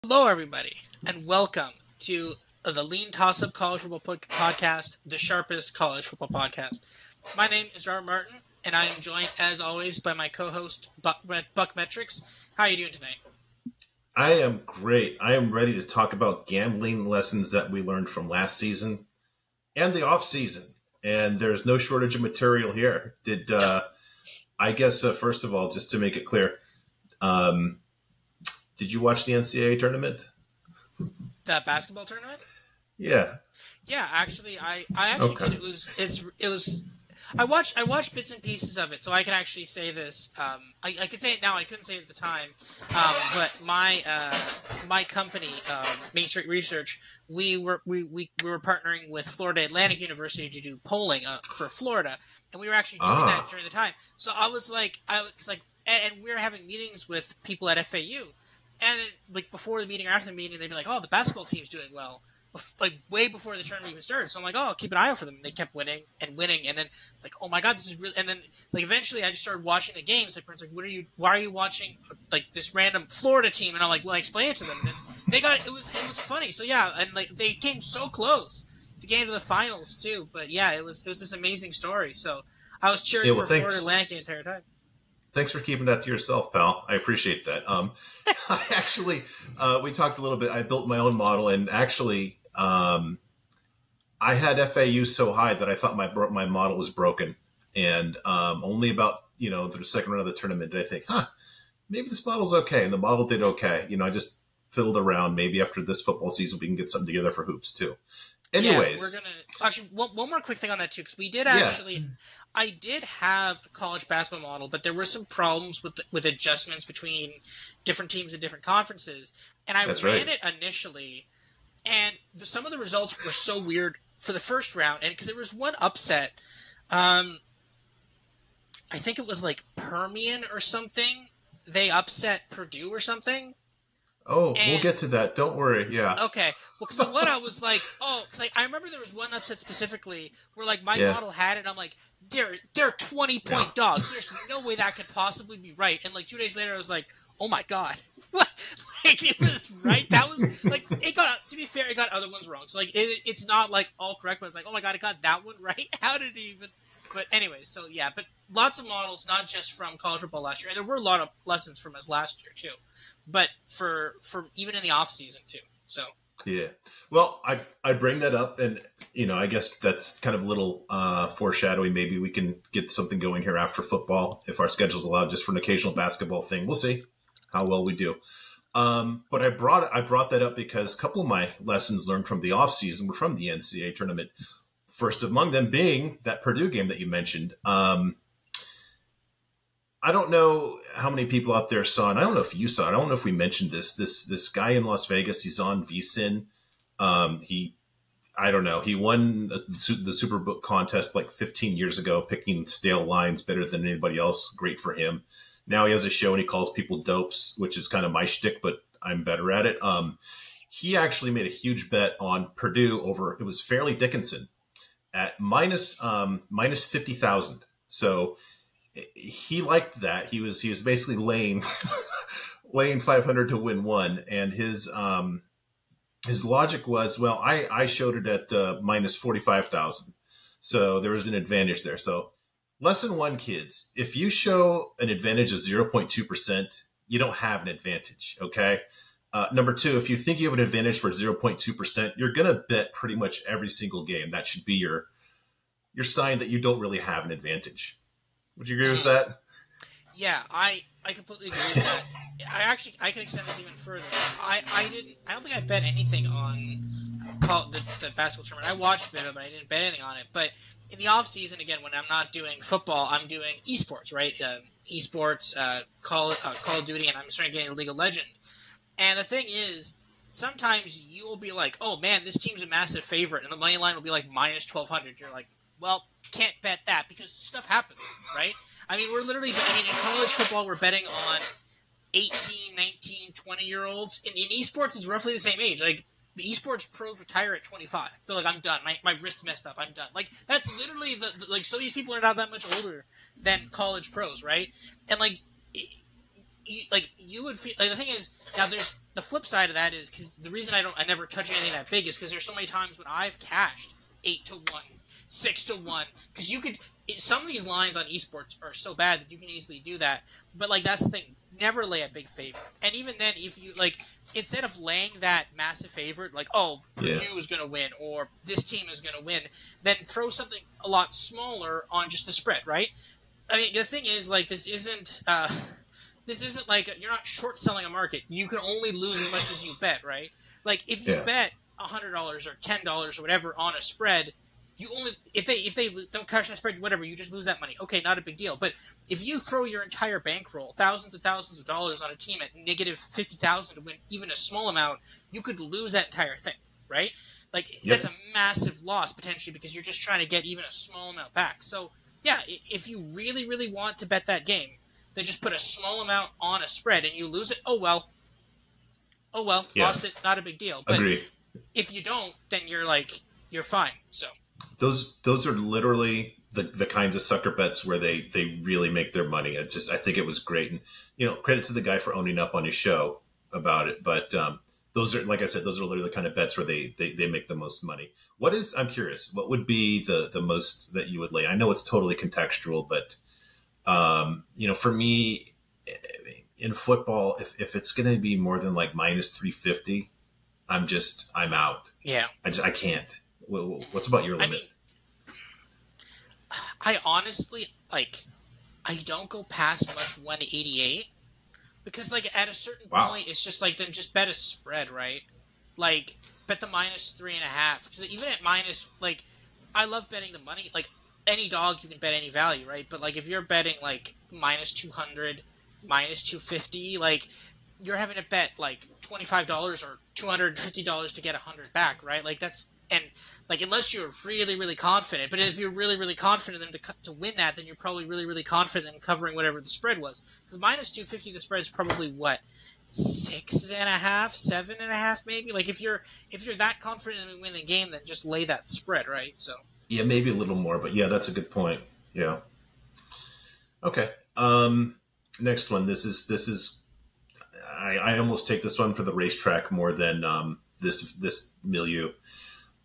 Hello, everybody, and welcome to the LeanTossup College Football Podcast, the sharpest college football podcast. My name is Robert Martin, and I am joined, as always, by my co-host, BuckMetrics. How are you doing tonight? I am great. I am ready to talk about gambling lessons that we learned from last season and the off season. And there's no shortage of material here. I guess first of all, just to make it clear, did you watch the NCAA tournament? The basketball tournament? Yeah. Yeah, actually, I actually Okay. did. It was. I watched bits and pieces of it, so I can actually say this. I could say it now. I couldn't say it at the time. But my company, Matrix Research, we were partnering with Florida Atlantic University to do polling for Florida, and we were actually doing that during the time. So I was like, and we were having meetings with people at FAU, and like before the meeting or after the meeting, they'd be like, "Oh, the basketball team's doing well." Like way before the tournament even started, so I'm like, "Oh, I'll keep an eye out for them." And they kept winning and winning, and then it's like, "Oh my god, this is really." And then like eventually, I just started watching the games. My parents like, Why are you watching like this random Florida team?" And I'm like, "Well, I explained it to them." And they got it. It was funny. So yeah, and like they came so close to getting to the finals too. But yeah, it was this amazing story. So I was cheering for Florida Atlantic the entire time. Thanks for keeping that to yourself, pal. I appreciate that. I actually, we talked a little bit. I built my own model, and actually, I had FAU so high that I thought my model was broken, and only about the second round of the tournament did I think, maybe this model's okay, and the model did okay. I just fiddled around. Maybe after this football season, we can get something together for hoops too. Anyways, yeah, we're gonna actually one more quick thing on that too, because we did actually. Yeah. I did have a college basketball model, but there were some problems with adjustments between different teams and different conferences, and I ran it initially, and some of the results were so weird for the first round, and because there was one upset, I think it was like Permian or something. They upset Purdue or something. Oh, we'll get to that. Don't worry. Yeah. Okay. Well, because what I was like, because I remember there was one upset specifically where like my model had it. And I'm like, they're 20-point dogs. There's no way that could possibly be right. And like 2 days later, I was like, oh my god, what? Like it was right. That was like it got. To be fair, it got other ones wrong. So like it's not like all correct, but it's like, oh my god, it got that one right. How did it even? But anyways, so yeah, but lots of models, not just from college football last year, and there were a lot of lessons from us last year too. But for even in the off season too. So yeah, well, I bring that up, and I guess that's kind of a little foreshadowing. Maybe we can get something going here after football if our schedules allow, just for an occasional basketball thing. We'll see how well we do. But I brought that up because a couple of my lessons learned from the off season were from the NCAA tournament. First among them being that Purdue game that you mentioned. I don't know how many people out there saw it. I don't know if you saw it. I don't know if we mentioned this. This guy in Las Vegas, he's on VSiN. I don't know. He won the Superbook contest like 15 years ago, picking stale lines better than anybody else. Great for him. Now he has a show and he calls people dopes, which is kind of my shtick, but I'm better at it. He actually made a huge bet on Purdue over, it was Fairleigh Dickinson at minus 50,000. So he liked that. He was basically laying 500 to win one, and his logic was, well, I showed it at minus 45,000, so there was an advantage there. So lesson one, kids, if you show an advantage of 0.2%, you don't have an advantage. Okay. Number two, if you think you have an advantage for 0.2%, you're gonna bet pretty much every single game. That should be your sign that you don't really have an advantage. Would you agree with that? Yeah, I completely agree with that. I can extend this even further. I don't think I bet anything on the basketball tournament. I watched a bit of it, but I didn't bet anything on it. But in the off season, again, when I'm not doing football, I'm doing esports, right? Esports, Call of Duty, and I'm starting to get into League of Legends. And the thing is, sometimes you will be like, oh man, this team's a massive favorite, and the money line will be like minus 1,200. You're like, well, can't bet that because stuff happens, right? I mean, we're literally, in college football, we're betting on 18, 19, 20-year-olds. In esports, it's roughly the same age. Like, the esports pros retire at 25. They're like, I'm done. My wrist's messed up. I'm done. Like, that's literally like, so these people are not that much older than college pros, right? And, like, you would feel, like, the thing is, now the flip side of that is because the reason I never touch anything that big is because there's so many times when I've cashed 8-1, 6-1, because you could. Some of these lines on esports are so bad that you can easily do that. But like that's the thing, never lay a big favorite. And even then, if you like, instead of laying that massive favorite, like Purdue is going to win or this team is going to win, then throw something a lot smaller on just the spread, right? I mean, the thing is, like, this isn't like you're not short selling a market. You can only lose as much as you bet, right? Like if you bet $100 or $10 or whatever on a spread, you only if they don't cash that spread, whatever, you just lose that money. Okay, not a big deal. But if you throw your entire bankroll, thousands of dollars on a team at negative 50,000 to win even a small amount, you could lose that entire thing, right? Like that's a massive loss potentially because you're just trying to get even a small amount back. So yeah, if you really, really want to bet that game, then just put a small amount on a spread and you lose it. Oh well, lost it, not a big deal. But Agreed. If you don't, then you're fine. So those are literally the kinds of sucker bets where they really make their money. I think it was great, and credit to the guy for owning up on his show about it. But those are, like I said, those are literally the kind of bets where they make the most money. I'm curious, what would be the most that you would lay? I know it's totally contextual, but for me in football, if it's going to be more than like minus 350, I'm out. Yeah, I can't. What's about your limit? I honestly, I don't go past much 188 because, at a certain point, it's just then just bet a spread, right? Like, bet the minus 3.5. Because even at minus, I love betting the money. Like, any dog, you can bet any value, right? But, if you're betting, minus 200, minus 250, you're having to bet, $25 or $250 to get 100 back, right? And unless you're really, really confident, but if you're really, really confident to win that, then you're probably really, really confident in covering whatever the spread was. Because minus 250, the spread is probably what, 6.5, 7.5, maybe. If you're that confident in winning the game, then just lay that spread, right? So yeah, maybe a little more, but yeah, that's a good point. Yeah. Okay. Next one. This is. I almost take this one for the racetrack more than this milieu.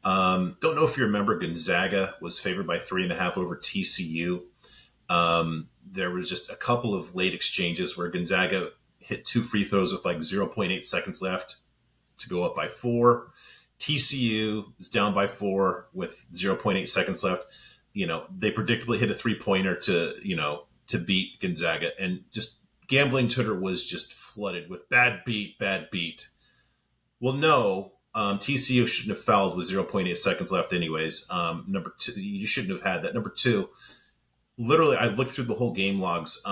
Don't know if you remember, Gonzaga was favored by 3.5 over TCU. There was just a couple of late exchanges where Gonzaga hit 2 free throws with 0.8 seconds left to go up by 4. TCU is down by 4 with 0.8 seconds left. They predictably hit a 3-pointer to beat Gonzaga, and just gambling Twitter was just flooded with bad beat. Well, no. TCU shouldn't have fouled with 0.8 seconds left anyways. Number 2, you shouldn't have had that. Number 2, literally, I looked through the whole game logs.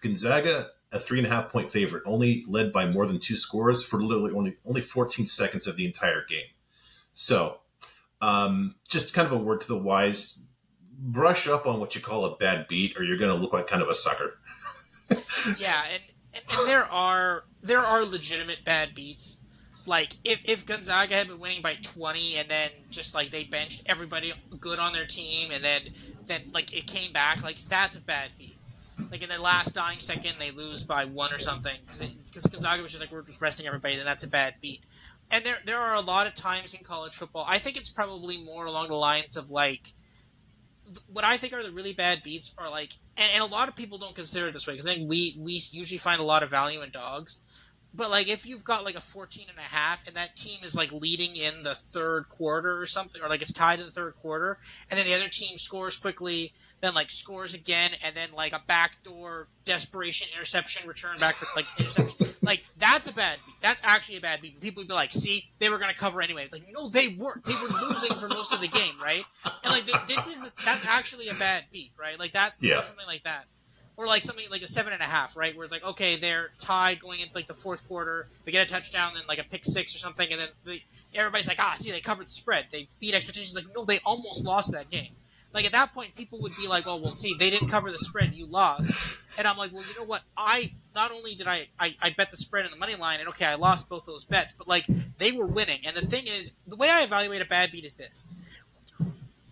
Gonzaga, a 3.5-point favorite, only led by more than 2 scores for literally only 14 seconds of the entire game. So, just kind of a word to the wise, brush up on what you call a bad beat, or you're going to look like kind of a sucker. Yeah, and there are legitimate bad beats. If Gonzaga had been winning by 20 and then just, they benched everybody good on their team and then it came back, that's a bad beat. In the last dying second, they lose by 1 or something because Gonzaga was just we're just resting everybody, then that's a bad beat. And there are a lot of times in college football, I think it's probably more along the lines of, what I think are the really bad beats are, and a lot of people don't consider it this way because I think we usually find a lot of value in dogs. But, if you've got, a 14.5 and that team is, leading in the third quarter or something, or, it's tied in the third quarter, and then the other team scores quickly, then, scores again, and then, a backdoor desperation interception return back for, interception. That's a bad beat. That's actually a bad beat. People would be like, see, they were going to cover anyway. It's no, they weren't. They were losing for most of the game, right? And, that's actually a bad beat, right? That's something like that. Or something like a 7.5, right? Where it's okay, they're tied going into the fourth quarter, they get a touchdown, then a pick 6 or something, and then everybody's see, they covered the spread, they beat expectations. No, they almost lost that game. At that point, people would be oh, well, see, they didn't cover the spread, you lost. And I'm well, you know what? Not only did I bet the spread in the money line, and okay, I lost both those bets, but they were winning. And the thing is, the way I evaluate a bad beat is this: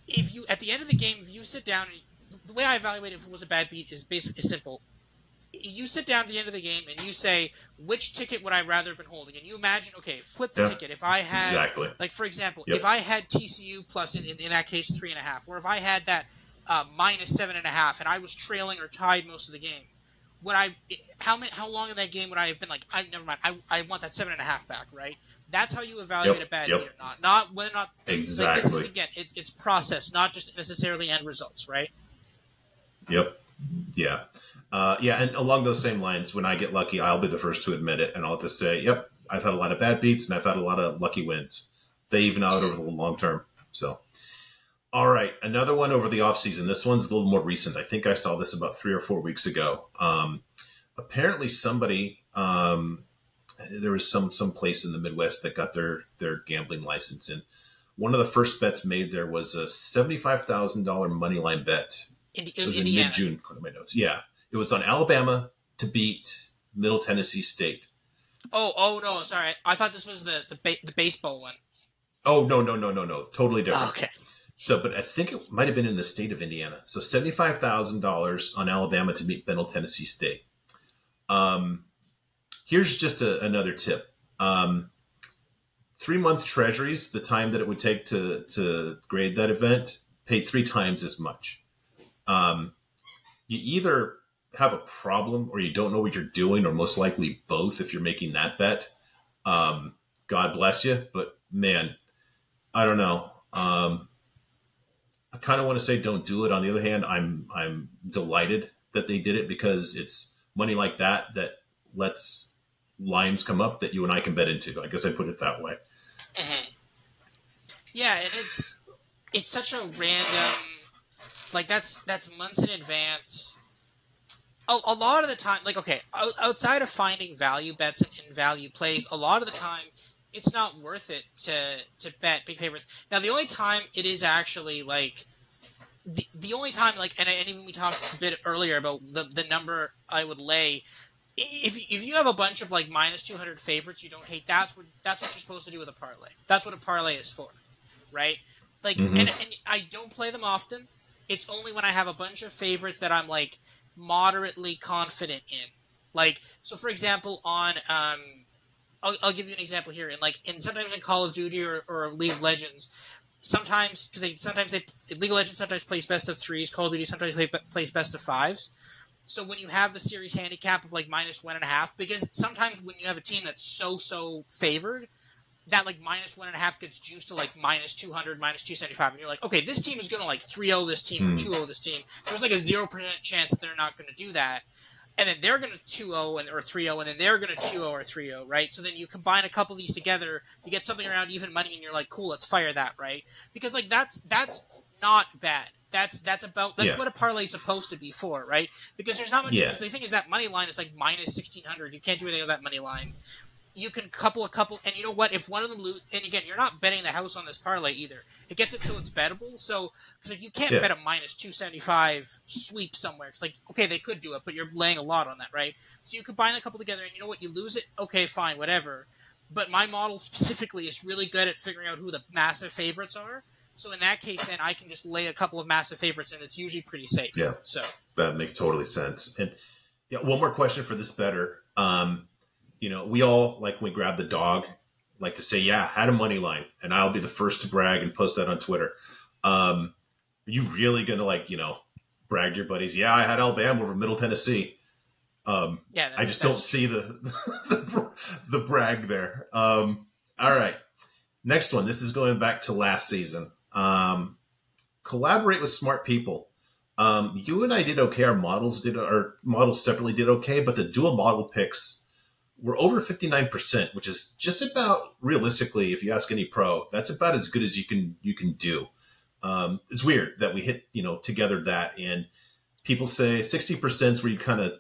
if you at the end of the game, if you sit down and the way I evaluate if it was a bad beat is simple. You sit down at the end of the game and you say, which ticket would I rather have been holding? And you imagine, okay, flip the Yeah. ticket. If I had, Exactly. like, for example, Yep. if I had TCU plus, in that case, 3.5, or if I had that minus 7.5 and I was trailing or tied most of the game, would I, how long in that game would I have been like, never mind, I want that 7.5 back, right? That's how you evaluate a bad beat or not. Not whether or not, Exactly. like, this is, again, it's process, not just necessarily end results, right? Yep. Yeah. Yeah. And along those same lines, when I get lucky, I'll be the first to admit it. And I'll just say, yep, I've had a lot of bad beats and I've had a lot of lucky wins. They even out over the long term. So, all right. Another one over the off season. This one's a little more recent. I think I saw this about 3 or 4 weeks ago. Apparently somebody, there was some place in the Midwest that got their gambling license. And one of the first bets made there was a $75,000 money line bet. It It was in Indiana. mid-June, according to my notes. Yeah. It was on Alabama to beat Middle Tennessee State. Oh no, sorry. I thought this was the baseball one. Oh, no. Totally different. Oh, okay. So, but I think it might have been in the state of Indiana. So $75,000 on Alabama to beat Middle Tennessee State. Here's just another tip. 3-month treasuries, the time that it would take to grade that event, paid 3 times as much. You either have a problem or you don't know what you're doing, or most likely both if you're making that bet. God bless you. But man, I don't know. I kind of want to say don't do it. On the other hand, I'm delighted that they did it, because it's money like that lets lines come up that you and I can bet into. I guess I put it that way. Mm-hmm. Yeah, and it's such a random, like, that's months in advance. A lot of the time, like, okay, outside of finding value bets and value plays, a lot of the time it's not worth it to bet big favorites. Now, the only time it is actually, like, the only time, like, and even we talked a bit earlier about the number I would lay. If you have a bunch of, like, minus 200 favorites you don't hate, that's what you're supposed to do with a parlay. That's what a parlay is for, right? Like, and I don't play them often. It's only when I have a bunch of favorites that I'm, like, moderately confident in. Like, so for example, on I'll give you an example here. Sometimes in Call of Duty or League of Legends, sometimes because League of Legends sometimes plays best of 3s, Call of Duty sometimes plays best of 5s. So when you have the series handicap of, like, minus 1.5, because sometimes when you have a team that's so favored, that, like, minus 1.5 gets juiced to, like, minus 200, minus 275, and you're like, okay, this team is going to, like, 3-0 this team or 2-0 this team. There's, like, a 0% chance that they're not going to do that. And then they're going to 2-0 or 3-0, and then they're going to 2-0 or 3-0, right? So then you combine a couple of these together, you get something around even money, and you're like, cool, let's fire that, right? Because, like, that's not bad. That's what a parlay is supposed to be for, right? Because there's not much. Yeah. Because the thing is that money line is like minus 1,600. You can't do anything with that money line. You can couple, and you know what? If one of them lose, and again, you're not betting the house on this parlay either. It gets it so it's bettable. So because, like, you can't bet a minus 275 sweep somewhere. It's like, okay, they could do it, but you're laying a lot on that, right? So you combine a couple together, and you know what? You lose it. Okay, fine, whatever. But my model specifically is really good at figuring out who the massive favorites are. So in that case, then I can just lay a couple of massive favorites, and it's usually pretty safe. Yeah, so that makes totally sense. And yeah, one more question for this bettor. We all, like, when we grab the dog, like to say, yeah, had a money line, and I'll be the first to brag and post that on Twitter. Are you really going to, like, brag to your buddies? Yeah, I had Alabama over Middle Tennessee. Yeah, I just don't see the the brag there. All right. Next one. This is going back to last season. Collaborate with smart people. You and I did okay. Our models separately did okay, but the dual model picks were over 59%, which is just about, realistically, if you ask any pro, that's about as good as you can do. It's weird that we hit, together that, and people say 60% is where you kind of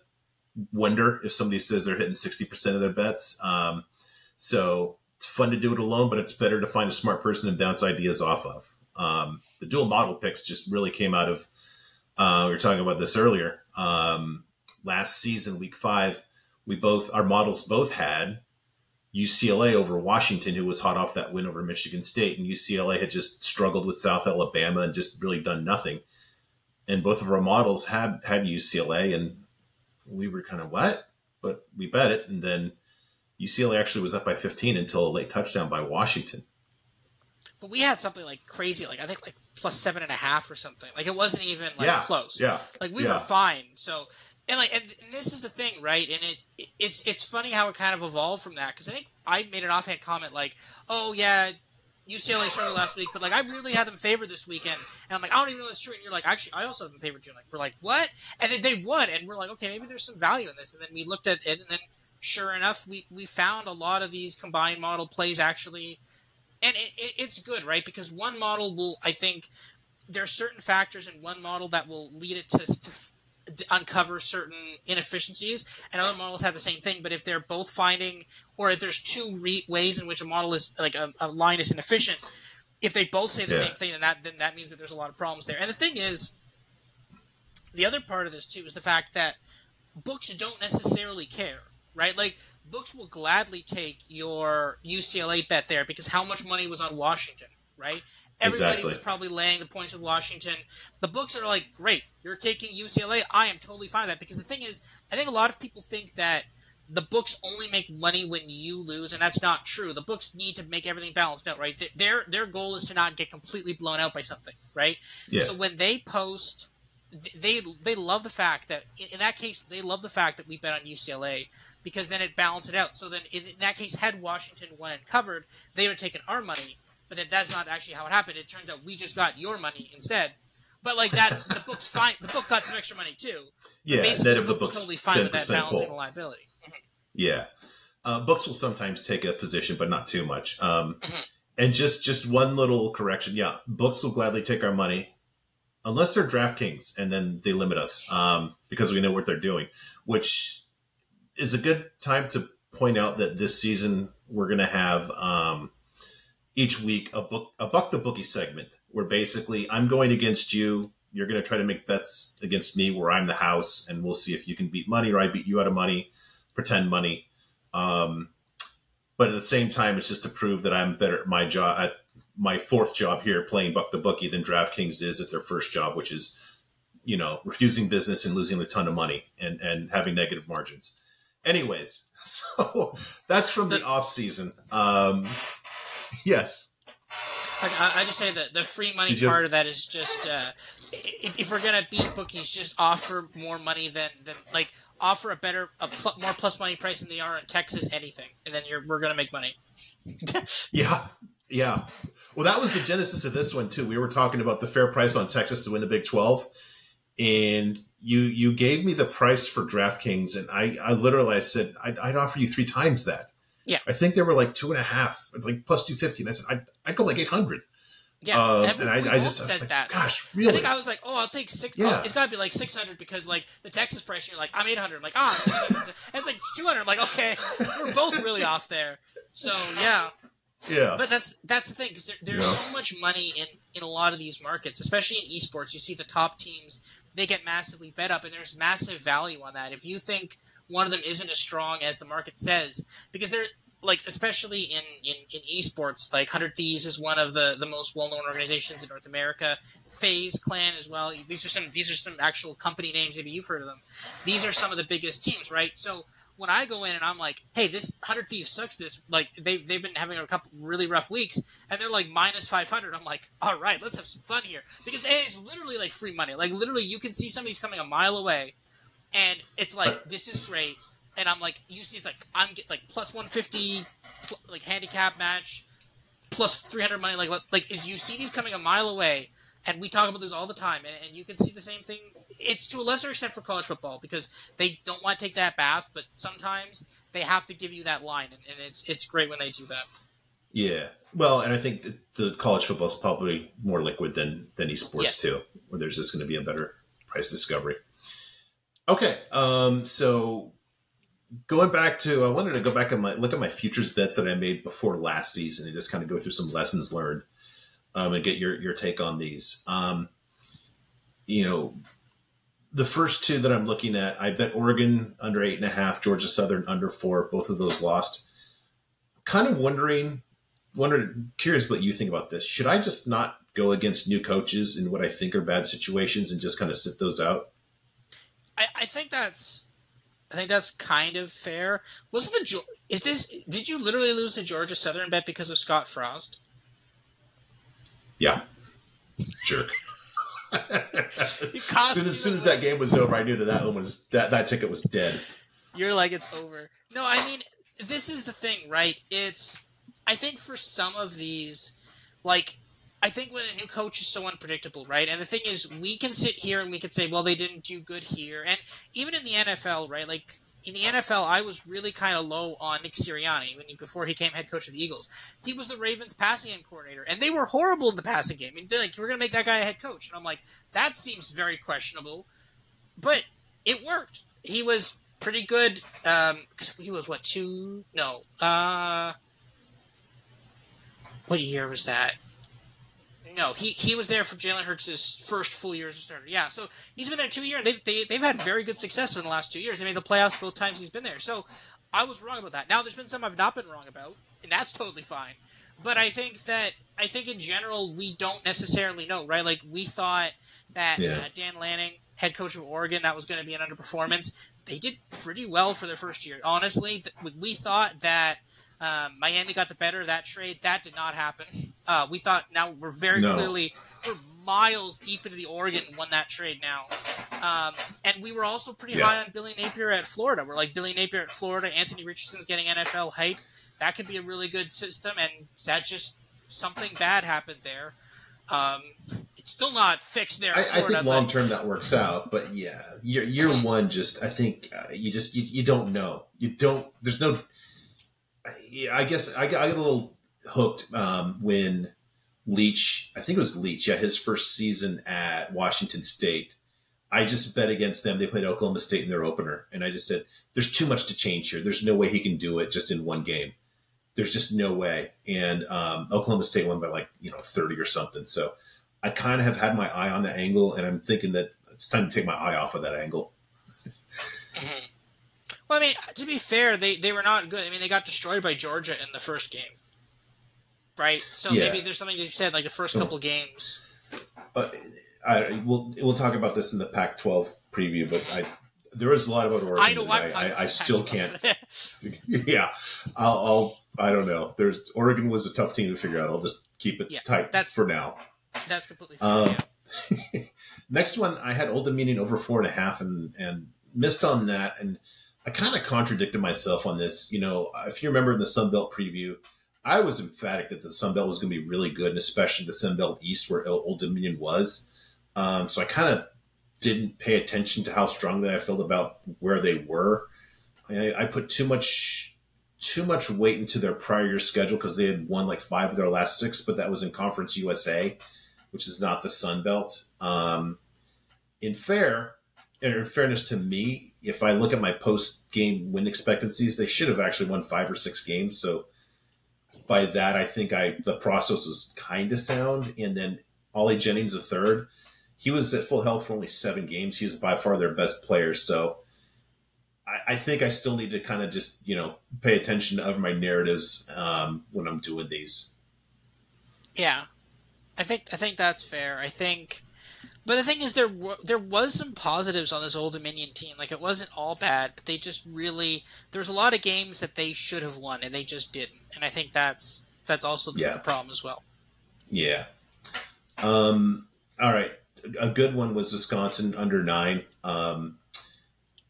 wonder if somebody says they're hitting 60% of their bets. So it's fun to do it alone, but it's better to find a smart person and bounce ideas off of. The dual model picks just really came out of, we were talking about this earlier. Last season, week 5, our models both had UCLA over Washington, who was hot off that win over Michigan State, and UCLA had just struggled with South Alabama and just really done nothing. And both of our models had UCLA, and we were kind of, what? But we bet it. And then UCLA actually was up by 15 until a late touchdown by Washington. But we had something like crazy, like I think like plus 7.5 or something. Like it wasn't even like close. Yeah. Like we were fine. So and this is the thing, right? And it's funny how it kind of evolved from that, because I think I made an offhand comment like, oh yeah, UCLA struggled last week, but like I really had them favored this weekend, and I'm like, I don't even know that's true. And you're like, actually, I also have them favored too. Like we're like, what? And then they won, and we're like, okay, maybe there's some value in this. And then we looked at it, and then sure enough, we found a lot of these combined model plays actually, and it's good, right? Because one model will, I think, there are certain factors in one model that will lead it to uncover certain inefficiencies, and other models have the same thing. But if they're both finding, or if there's two ways in which a model is like a line is inefficient, if they both say the same thing, then that means that there's a lot of problems there. And the thing is, the other part of this too is the fact that books don't necessarily care, right? Like books will gladly take your UCLA bet there because how much money was on Washington, right? Everybody was probably laying the points with Washington. The books are like, great, you're taking UCLA. I am totally fine with that, because the thing is, I think a lot of people think that the books only make money when you lose, and that's not true. The books need to make everything balanced out, right? Their goal is to not get completely blown out by something, right? Yeah. So when they post, they love the fact that, in that case, they love the fact that we bet on UCLA, because then it balances it out. So then in that case, had Washington won and covered, they would have taken our money. But then that's not actually how it happened. It turns out we just got your money instead. But like that's the book's fine. The book got some extra money too. Yeah, basically net of the book's book's totally fine with that balancing pull. the liability. Mm-hmm. Yeah, books will sometimes take a position, but not too much. And just one little correction. Yeah, books will gladly take our money, unless they're DraftKings, and then they limit us because we know what they're doing. Which is a good time to point out that this season we're going to have. Each week, a Buck the Bookie segment, where basically I'm going against you. You're going to try to make bets against me where I'm the house, and we'll see if you can beat money or I beat you out of money, pretend money. But at the same time, it's just to prove that I'm better at my job, at my fourth job here, playing Buck the Bookie, than DraftKings is at their first job, which is, refusing business and losing a ton of money and having negative margins. Anyways, so that's from the off season. Yes. I just say that the free money part of that is just if we're gonna beat bookies, just offer more money than like offer more plus money price than they are in Texas anything, and then we're gonna make money. Yeah. Well, that was the genesis of this one too. We were talking about the fair price on Texas to win the Big 12, and you gave me the price for DraftKings, and I said I'd offer you 3 times that. Yeah, I think they were like 2.5, like plus 250, and I said I'd go like 800. Yeah, and I just said like, that. Gosh, really? I think I was like, I'll take 6. Yeah. It's got to be like 600 because like the Texas price, you're like, I'm 800. I'm like, I'm 600. And it's like 200. I'm like, okay, we're both really off there. So yeah. But that's the thing, because there's so much money in a lot of these markets, especially in esports. You see the top teams, they get massively bet up, and there's massive value on that. If you think one of them isn't as strong as the market says, because they're like, especially in esports, like 100 Thieves is one of the most well-known organizations in North America. FaZe Clan as well. These are some actual company names. Maybe you've heard of them. These are some of the biggest teams, right? So when I go in and I'm like, hey, this 100 Thieves sucks. This like they've been having a couple really rough weeks, and they're like minus 500. I'm like, all right, let's have some fun here, because it's literally like free money. Like literally, you can see some of these coming a mile away. And it's like, this is great. And I'm like, you see, it's like, I'm getting like plus 150, like handicap match, plus 300 money. Like if you see these coming a mile away, and we talk about this all the time, and you can see the same thing. It's to a lesser extent for college football, because they don't want to take that bath, but sometimes they have to give you that line, and it's great when they do that. Yeah. Well, and I think the college football is probably more liquid than esports too, where there's just going to be a better price discovery. Okay, so going back to, I wanted to go back and look at my futures bets that I made before last season and just kind of go through some lessons learned and get your take on these. The first 2 that I'm looking at, I bet Oregon under 8.5, Georgia Southern under 4. Both of those lost. Kind of curious what you think about this. Should I just not go against new coaches in what I think are bad situations and just kind of sit those out? I think that's I think that's kind of fair. Wasn't the is this? Did you literally lose the Georgia Southern bet because of Scott Frost? Yeah, jerk. As soon as that game was over, I knew that one was that ticket was dead. You're like, it's over. No, I mean, this is the thing, right? I think for some of these, like, I think when a new coach is so unpredictable, right? And the thing is, we can sit here and we can say, well, they didn't do good here. And even in the NFL, right? Like, in the NFL, I was really kind of low on Nick Sirianni before he became head coach of the Eagles. He was the Ravens passing game coordinator, and they were horrible in the passing game. I mean, they're like, we're going to make that guy a head coach. And I'm like, that seems very questionable. But it worked. He was pretty good. He was, what, two? No. What year was that? No, he was there for Jalen Hurts' first full year as a starter. Yeah, so he's been there 2 years. They've had very good success in the last 2 years. They made the playoffs both times he's been there. So I was wrong about that. Now there's been some I've not been wrong about, and that's totally fine. But I think in general we don't necessarily know, right? Like we thought that Dan Lanning, head coach of Oregon, that was going to be an underperformance. They did pretty well for their first year. Honestly, we thought that Miami got the better of that trade. That did not happen. We thought now we're clearly miles deep into the Oregon and won that trade now. And we were also pretty high on Billy Napier at Florida. We're like, Billy Napier at Florida, Anthony Richardson's getting NFL hype. That could be a really good system, and that just something bad happened there. It's still not fixed there. I think long term that works out, but yeah, year one, I think you don't know. There's no. I guess I got a little hooked when Leach, I think it was Leach, his first season at Washington State. I just bet against them. They played Oklahoma State in their opener, and I just said, there's too much to change here. There's no way he can do it just in one game. There's just no way. And Oklahoma State won by 30 or something. So I kind of have had my eye on the angle, and I'm thinking that it's time to take my eye off of that angle. Mm-hmm. Well, I mean, to be fair, they were not good. I mean, they got destroyed by Georgia in the first game, right? So maybe there's something that you said, like the first couple games. We'll talk about this in the Pac-12 preview, but there is a lot about Oregon. I know. I still can't. I don't know. Oregon was a tough team to figure out. I'll just keep it tight for now. That's completely fair. Next one, I had Old Dominion over 4.5 and missed on that, and I kind of contradicted myself on this. If you remember in the Sun Belt preview, I was emphatic that the Sun Belt was going to be really good, and especially the Sun Belt East where Old Dominion was. So I kind of didn't pay attention to how strongly I felt about where they were. I put too much weight into their prior year schedule because they had won 5 of their last 6, but that was in Conference USA, which is not the Sun Belt. In fairness to me, if I look at my post-game win expectancies, they should have actually won 5 or 6 games. So by that, I think the process was kind of sound. And then Ollie Jennings III, he was at full health for only 7 games. He was by far their best player. So I think I still need to kind of just, pay attention to other my narratives when I'm doing these. Yeah, I think that's fair. But the thing is, there was some positives on this Old Dominion team. Like, it wasn't all bad, but they just really, there was a lot of games that they should have won, and they just didn't. And I think that's also the problem as well. Yeah. All right. A good one was Wisconsin under 9. We're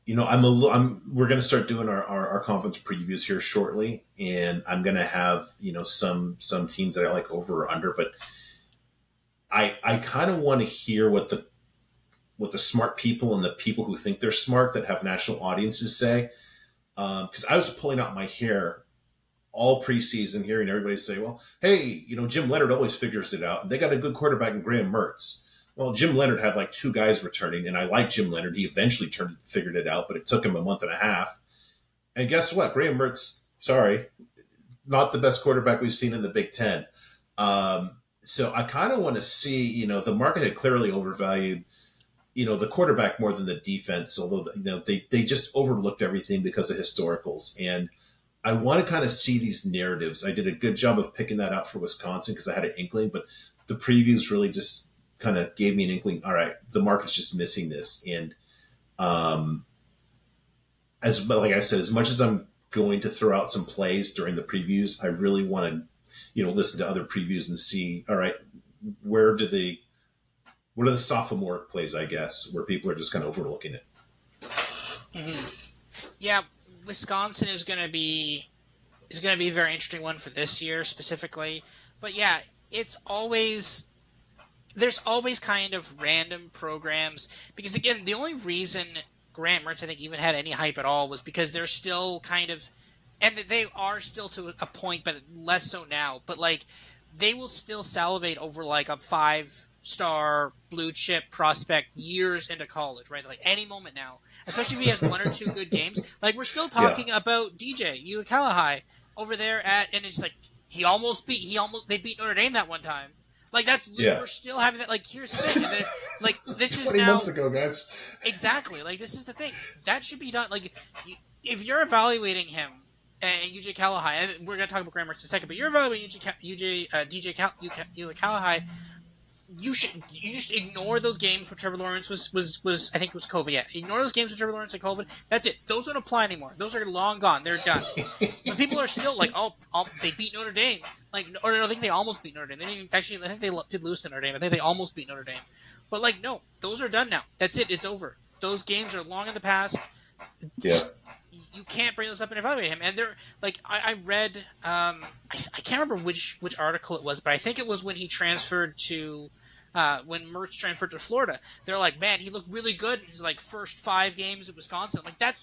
going to start doing our conference previews here shortly, and I'm going to have, some teams that I like over or under, but I kind of want to hear what the smart people and the people who think they're smart that have national audiences say. Because I was pulling out my hair all preseason, hearing everybody say, well, hey, Jim Leonard always figures it out. And they got a good quarterback in Graham Mertz. Well, Jim Leonard had 2 guys returning, and I like Jim Leonard. He eventually figured it out, but it took him a month and a half. And guess what? Graham Mertz, sorry, not the best quarterback we've seen in the Big Ten. So I kind of want to see, the market had clearly overvalued, the quarterback more than the defense, although, they just overlooked everything because of historicals. And I want to kind of see these narratives. I did a good job of picking that out for Wisconsin because I had an inkling, but the previews really just kind of gave me an inkling. All right, the market's just missing this. And like I said, as much as I'm going to throw out some plays during the previews, I really want to, listen to other previews and see, all right, where do the what are the sophomoric plays, I guess, where people are just kind of overlooking it. Mm-hmm. Yeah, Wisconsin is going to be a very interesting one for this year specifically. But yeah, there's always kind of random programs because again, the only reason Grant Mertz I think even had any hype at all was because they're still kind of, and they are still to a point, but less so now. But like, they will still salivate over like a 5-star blue chip prospect years into college, right? Like any moment now, especially if he has 1 or 2 good games. Like we're still talking about DJ Uikalahai over there and it's like they beat Notre Dame that one time. Like we're still having that. Like here's the thing, like this is 20 now months ago, guys. Exactly. Like this is the thing that should be done. Like if you're evaluating him and UJ Callahan, and we're gonna talk about grammar in a second, but you're evaluating DJ Callahan, you just ignore those games where Trevor Lawrence was I think it was COVID. Yeah, ignore those games where Trevor Lawrence had COVID. That's it. Those don't apply anymore. Those are long gone. They're done. But people are still like, they beat Notre Dame. Like, or I think they almost beat Notre Dame. They didn't even, actually, I think they did lose to Notre Dame. I think they almost beat Notre Dame. But like, no, those are done now. That's it. It's over. Those games are long in the past. Yeah. You can't bring those up and evaluate him. And they're like, I read, I can't remember which article it was, but I think it was when he transferred to. When Mertz transferred to Florida, they're like, man, he looked really good in his like first 5 games at Wisconsin. Like that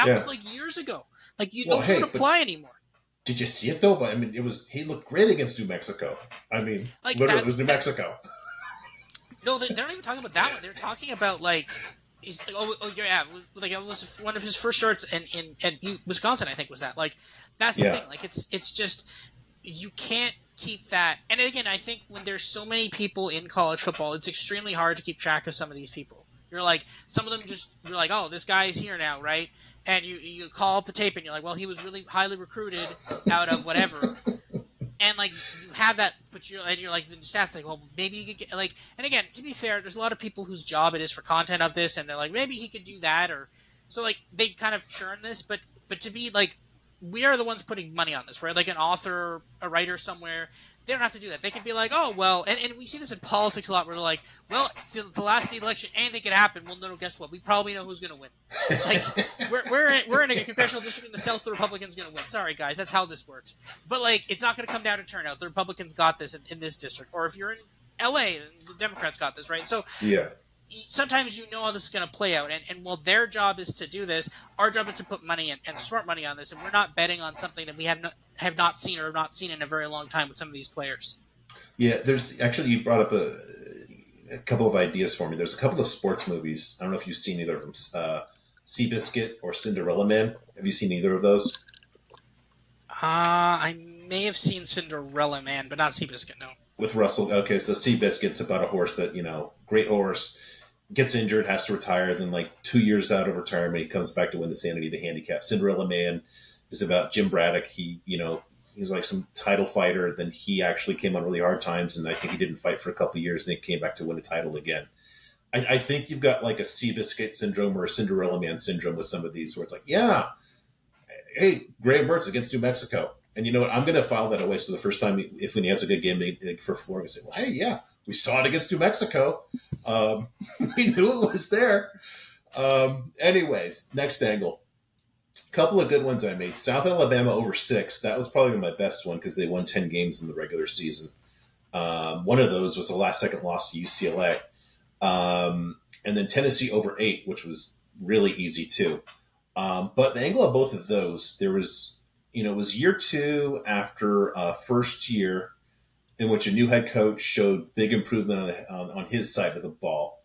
was like years ago. Like those don't apply anymore. Did you see it though? But I mean, he looked great against New Mexico. I mean, like, literally, it was New Mexico. No, they're not even talking about that one. They're talking about like, he's like, it was one of his first starts in Wisconsin. I think was that. Like, that's the thing. Like, it's just you can't keep that. And again, I think when there's so many people in college football, it's extremely hard to keep track of some of these people. You're like, some of them you're like, oh, this guy is here now, right? And you call up the tape and you're like, well, he was really highly recruited out of whatever. And like, you have that, but you're like, the stats like, well, maybe you could get, like, and again, to be fair, there's a lot of people whose job it is for content of this, and they're like, maybe he could do that, or, so like, they kind of churn this, but to be like, we are the ones putting money on this, right? Like an author, a writer somewhere, they don't have to do that. They can be like, oh, well, and we see this in politics a lot, where they're like, well, it's the last election, anything could happen. Well, no, guess what? We probably know who's going to win. Like, we're in a congressional district in the South, the Republican's going to win. Sorry, guys, that's how this works. But, like, it's not going to come down to turnout. The Republicans got this in this district. Or if you're in L.A., the Democrats got this, right? So, yeah. Sometimes you know how this is going to play out, and while their job is to do this, our job is to put money in and smart money on this, and we're not betting on something that we have not seen or have not seen in a very long time with some of these players. Yeah, there's actually, you brought up a couple of ideas for me. There's a couple of sports movies. I don't know if you've seen either of them. Seabiscuit or Cinderella Man. Have you seen either of those? I may have seen Cinderella Man, but not Seabiscuit, no. With Russell. Okay, so Seabiscuit's about a horse that, great horse, gets injured, has to retire. Then, like 2 years out of retirement, he comes back to win the Sanity to Handicap. Cinderella Man is about Jim Braddock. He was like some title fighter. Then he actually came on really hard times, and I think he didn't fight for a couple of years, and he came back to win a title again. I think you've got like a Seabiscuit syndrome or a Cinderella Man syndrome with some of these, where it's like, yeah, hey, Graham Mertz against New Mexico. And you know what? I'm going to file that away. So the first time, if he has a good game for Florida, I say, well, hey, yeah, we saw it against New Mexico. We knew it was there. Anyways, next angle. Couple of good ones I made. South Alabama over 6. That was probably my best one because they won 10 games in the regular season. One of those was a last-second loss to UCLA. And then Tennessee over 8, which was really easy too. But the angle of both of those, there was... it was year 2 after first year in which a new head coach showed big improvement on his side of the ball.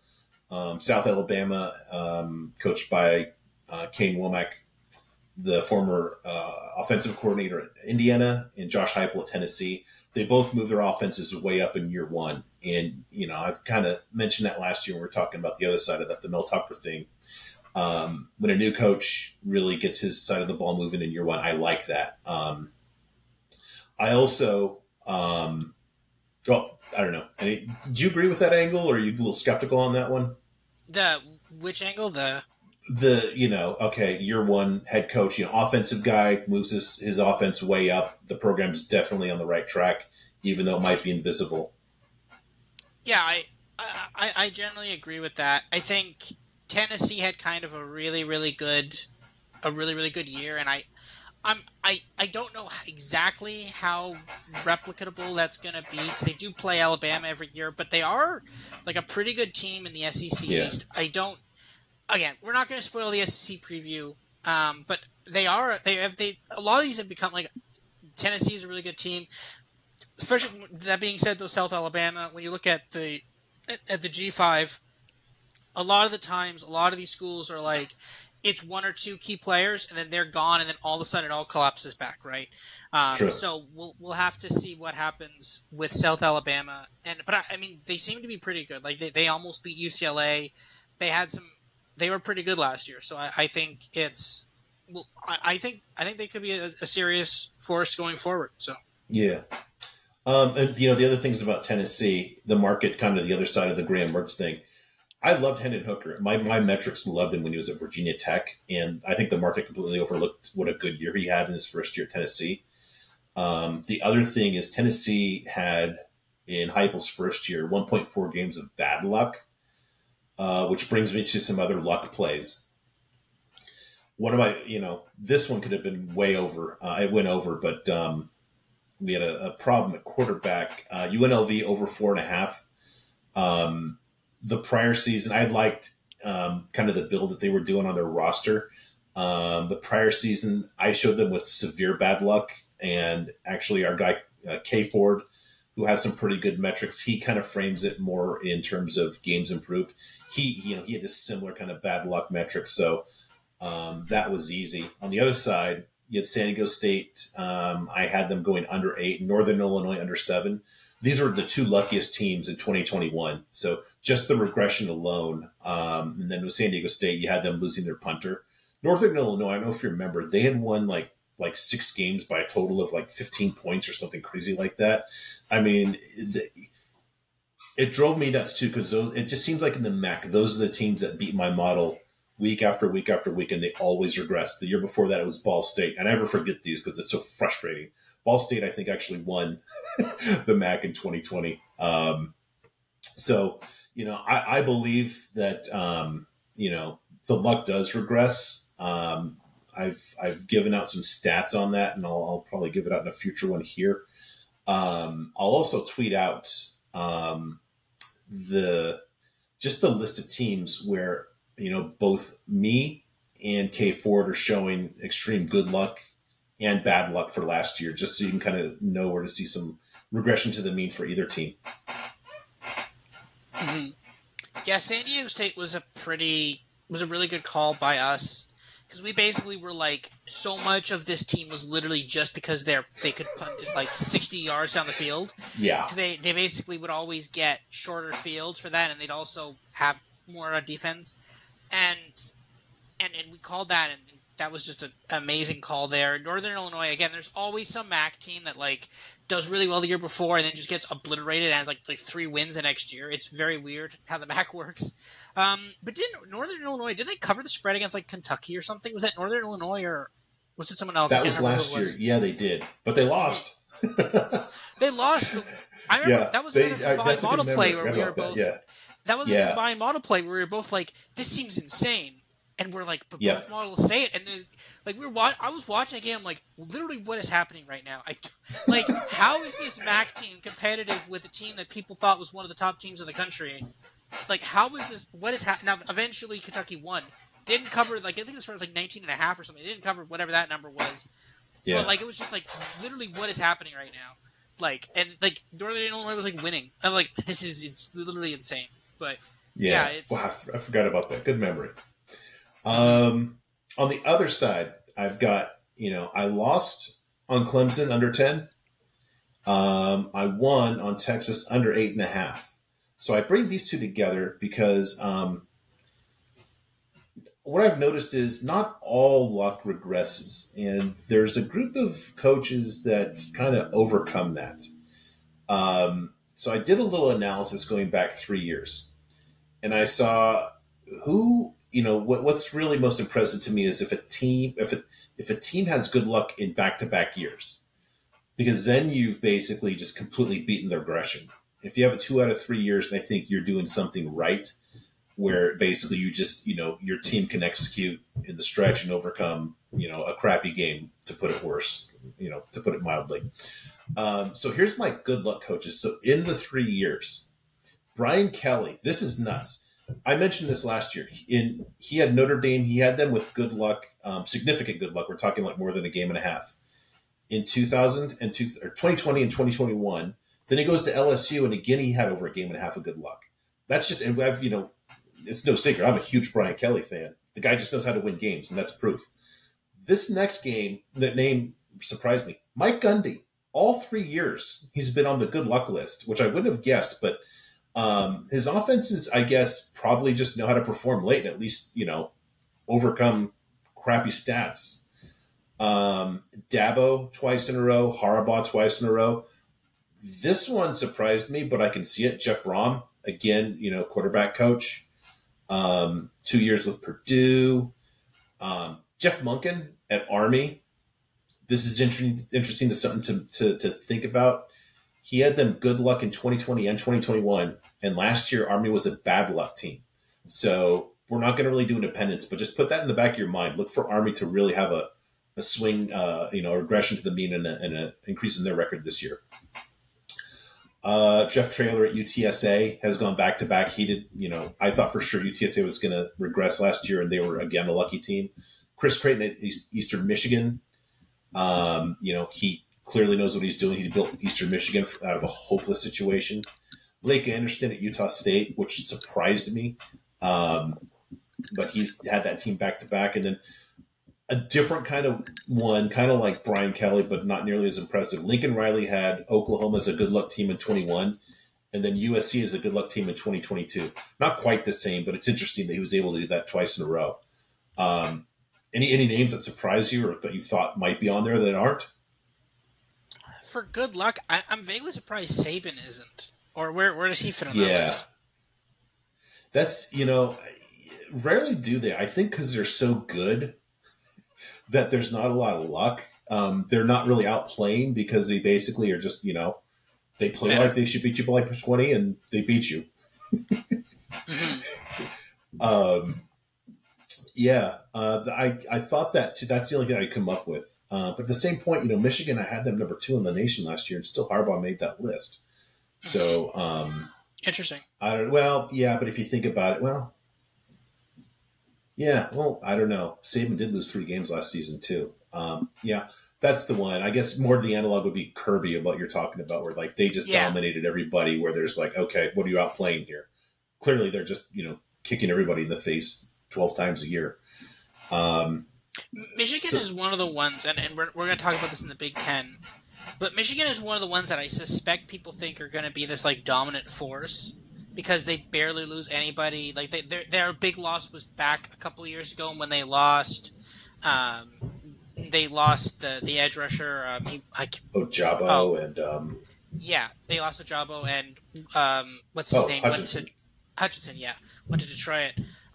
South Alabama, coached by Kane Womack, the former offensive coordinator at Indiana, and Josh Heupel at Tennessee. They both moved their offenses way up in year 1. And, I've kind of mentioned that last year when we were talking about the other side of that, the Mel Tucker thing. When a new coach really gets his side of the ball moving in year 1, I like that. I also, I don't know. Do you agree with that angle, or are you a little skeptical on that one? Which angle? okay, year one head coach, offensive guy moves his offense way up. The program's definitely on the right track, even though it might be invisible. Yeah, I generally agree with that. I think Tennessee had kind of a really good year, and I don't know exactly how replicable that's going to be, because they do play Alabama every year, but they are like a pretty good team in the SEC Yeah. East. Again, we're not going to spoil the SEC preview, but they a lot of these have become like, Tennessee is a really good team. Especially that being said, though, South Alabama, when you look at the G5, a lot of the times, a lot of these schools are like, it's one or two key players, and then they're gone, and then all of a sudden it all collapses back, right? True. So we'll have to see what happens with South Alabama, but I mean, they seem to be pretty good. Like they almost beat UCLA. They were pretty good last year, so I think it's well, I think they could be a serious force going forward. So yeah. And the other things about Tennessee, the market, kind of the other side of the Graham Mertz thing. I loved Hendon Hooker. My metrics loved him when he was at Virginia Tech, and I think the market completely overlooked what a good year he had in his first year at Tennessee. The other thing is Tennessee had, in Heupel's first year, 1.4 games of bad luck, which brings me to some other luck plays. One of my, this one could have been way over. It went over, but we had a problem at quarterback. UNLV over 4.5. The prior season, I liked kind of the build that they were doing on their roster. The prior season, I showed them with severe bad luck, and actually our guy, K Ford, who has some pretty good metrics, he kind of frames it more in terms of games improved. He had a similar kind of bad luck metric, so that was easy. On the other side, you had San Diego State. I had them going under 8, Northern Illinois under 7. These were the two luckiest teams in 2021. So just the regression alone. And then with San Diego State, you had them losing their punter. Northern Illinois, I don't know if you remember, they had won like 6 games by a total of like 15 points or something crazy like that. I mean, it drove me nuts too, because it just seems like in the MAC, those are the teams that beat my model week after week after week, and they always regress. The year before that, it was Ball State. I never forget these because it's so frustrating. Ball State, I think, actually won the MAC in 2020. So, I believe that, the luck does regress. I've given out some stats on that, and I'll probably give it out in a future one here. I'll also tweet out the list of teams where, both me and K Ford are showing extreme good luck and bad luck for last year, just so you can kind of know where to see some regression to the mean for either team. Mm-hmm. Yeah, San Diego State was a really good call by us, because we basically were like, so much of this team was literally just because they could punt it like 60 yards down the field. Yeah, because they basically would always get shorter fields for that, and they'd also have more defense, and we called that, and that was just an amazing call there. Northern Illinois, again, there's always some MAC team that like does really well the year before and then just gets obliterated and has like 3 wins the next year. It's very weird how the MAC works. But didn't they cover the spread against like Kentucky or something? Was that Northern Illinois, or was it someone else? That was last year. Yeah, they did, but they lost. They lost. I remember that was a combined model play where we were both. That was a combined model play where we were both like, "This seems insane," and we're like, "But both models say it." And then, like, I was watching a game. I'm like, literally, what is happening right now? How is this MAC team competitive with a team that people thought was one of the top teams in the country? Like, how is this? What is happening? Now, eventually, Kentucky won. Didn't cover, I think this was 19.5 or something. They didn't cover whatever that number was. Yeah. But, it was just, literally what is happening right now? Northern Illinois was, winning. I'm like, it's literally insane. But, yeah it's... Wow, I forgot about that. Good memory. On the other side, I've got, I lost on Clemson under 10. I won on Texas under 8.5. So I bring these two together because what I've noticed is not all luck regresses, and there's a group of coaches that kind of overcome that. So I did a little analysis going back 3 years, and I saw who what's really most impressive to me is if a team has good luck in back-to-back years, because then you've basically just completely beaten their regression. If you have a 2 out of 3 years, and I think you're doing something right, where basically you just, your team can execute in the stretch and overcome, a crappy game, to put it worse, to put it mildly. So here's my good luck coaches. So in the 3 years, Brian Kelly, this is nuts. I mentioned this last year. He had Notre Dame. He had them with good luck, significant good luck. We're talking like more than a game and a half. In 2020 and 2021, then he goes to LSU, and again he had over a game and a half of good luck. That's just, and I've, it's no secret. I'm a huge Brian Kelly fan. The guy just knows how to win games, and that's proof. This next game, that name surprised me. Mike Gundy. All 3 years he's been on the good luck list, which I wouldn't have guessed, but his offenses, I guess, probably just know how to perform late and at least, overcome crappy stats. Dabo twice in a row, Harbaugh twice in a row. This one surprised me, but I can see it. Jeff Brom, again, quarterback coach. 2 years with Purdue. Jeff Monken at Army. This is interesting to something to think about. He had them good luck in 2020 and 2021, and last year Army was a bad luck team. So we're not going to really do independence, but just put that in the back of your mind. Look for Army to really have a swing, regression to the mean and an increase in their record this year. Jeff Traylor at UTSA has gone back to back. He did, I thought for sure UTSA was going to regress last year, and they were again a lucky team. Chris Creighton at Eastern Michigan. He clearly knows what he's doing. He's built Eastern Michigan out of a hopeless situation. Blake Anderson at Utah State, which surprised me. But he's had that team back to back. And then a different kind of one, kind of like Brian Kelly, but not nearly as impressive. Lincoln Riley had Oklahoma as a good luck team in 21, and then USC as a good luck team in 2022. Not quite the same, but it's interesting that he was able to do that twice in a row. Any names that surprised you or that you thought might be on there that aren't? For good luck, I'm vaguely surprised Saban isn't. Or where does he fit on that list? That's, rarely do they. I think because they're so good that there's not a lot of luck. They're not really outplaying because they basically are just, they play like they should beat you by like 20 and they beat you. I thought that too. That's the only thing I could come up with. But at the same point, Michigan, I had them number 2 in the nation last year, and still Harbaugh made that list. So interesting. But if you think about it, I don't know. Saban did lose 3 games last season too. That's the one. I guess more of the analog would be Kirby of what you're talking about, where like they just dominated everybody. Where there's like, okay, what are you outplaying here? Clearly, they're just kicking everybody in the face 12 times a year. Michigan is one of the ones, and we're going to talk about this in the Big Ten, but Michigan is one of the ones that I suspect people think are going to be this like dominant force because they barely lose anybody. Like their big loss was back a couple of years ago when they lost. They lost the edge rusher. Ojabo and they lost Ojabo and what's his name? Hutchinson. Hutchinson, went to Detroit.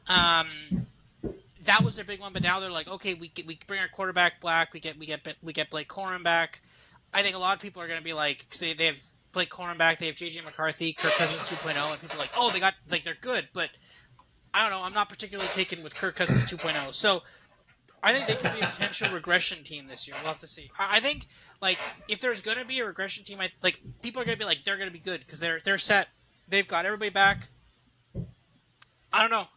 That was their big one, but now they're like, okay, we bring our quarterback back. We get Blake Corum back. I think a lot of people are going to be like, because they have Blake Corum back, they have JJ McCarthy, Kirk Cousins 2.0, and people are like, oh, they got like they're good, but I don't know. I'm not particularly taken with Kirk Cousins 2.0, so I think they could be a potential regression team this year. We'll have to see. I think like if there's going to be a regression team, people are going to be like they're going to be good because they're set. They've got everybody back. I don't know.